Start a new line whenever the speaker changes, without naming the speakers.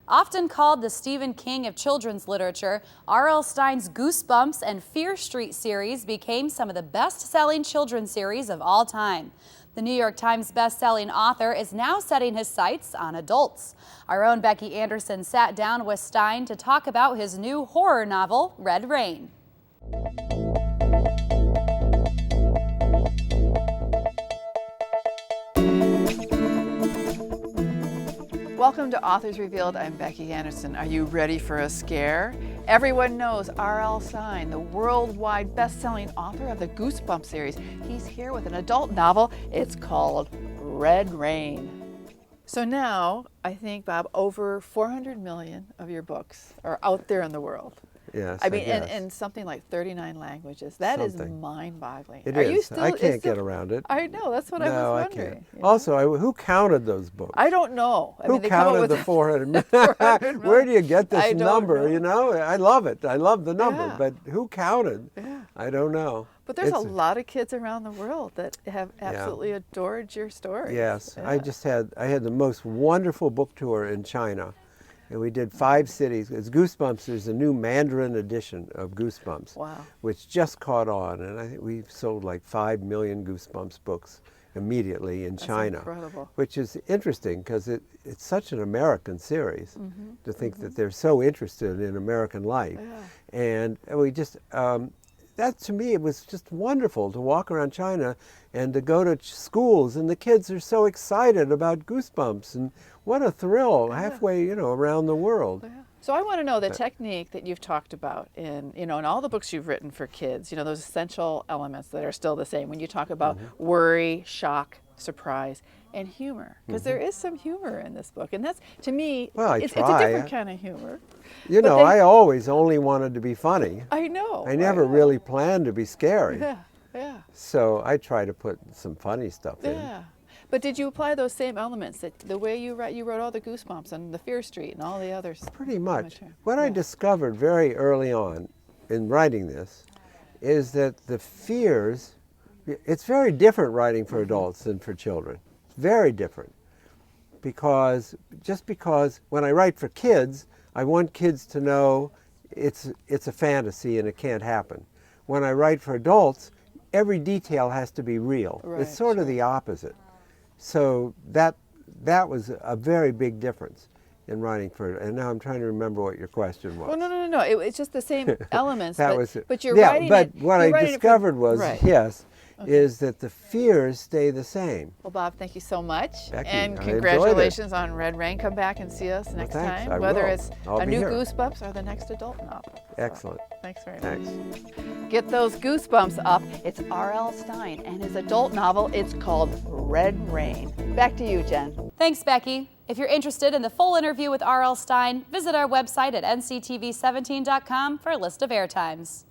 Often called the Stephen King of children's literature, R.L. Stine's Goosebumps and Fear Street series became some of the best-selling children's series of all time. The New York Times best-selling author is now setting his sights on adults. Our own Becky Anderson sat down with Stine to talk about his new horror novel, Red Rain.
Welcome to Authors Revealed. I'm Becky Anderson. Are you ready for a scare? Everyone knows R.L. Stine, the worldwide best-selling author of the Goosebumps series. He's here with an adult novel. It's called Red Rain. So now, I think, Bob, over 400 million of your books are out there in the world.
Yes,
I mean, in something like 39 languages. That is mind-boggling.
It is. I can't get around it.
I know. That's what I was wondering.
I can't. You know? Also, who counted those books?
I don't know.
Who counted the 400 million? Where do you get this number? You know, I love it. I love the number. But who counted? I don't know.
But there's a lot of kids around the world that have absolutely adored your story.
Yes. I had the most wonderful book tour in China. And we did 5 cities. It's Goosebumps. There's a new Mandarin edition of Goosebumps, which just caught on. And I think we sold like 5 million Goosebumps books immediately in China, which is interesting because it's such an American series to think that they're so interested in American life. And we just, that to me, it was just wonderful to walk around China and to go to schools, and the kids are so excited about Goosebumps, and what a thrill halfway, you know, around the world.
So I want to know the technique that you've talked about in, you know, in all the books you've written for kids, you know, those essential elements that are still the same when you talk about worry, shock, surprise, and humor, because there is some humor in this book, and that's, to me, it's a different kind of humor.
You know, I always only wanted to be funny.
I know.
I never really planned to be scary.
Yeah.
So I try to put some funny stuff in.
But did you apply those same elements, that the way you wrote all the Goosebumps and the Fear Street and all the others?
Pretty much. What I discovered very early on in writing this is that the fears, it's very different writing for adults than for children. Very different. Because when I write for kids, I want kids to know it's a fantasy and it can't happen. When I write for adults, every detail has to be real. It's sort of the opposite. So that was a very big difference in writing for it. And now I'm trying to remember what your question was.
Well, no. It's just the same elements. But you're
writing it. But what I discovered was, is that the fears stay the same.
Well, Bob, thank you so much.
Becky,
and congratulations on Red Rain. Come back and see us next time, whether it's a new Goosebumps or the next adult novel.
Excellent.
Thanks very much. Get those goosebumps up. It's R.L. Stine and his adult novel. It's called Red Rain. Back to you, Jen.
Thanks, Becky. If you're interested in the full interview with R.L. Stine, visit our website at nctv17.com for a list of airtimes.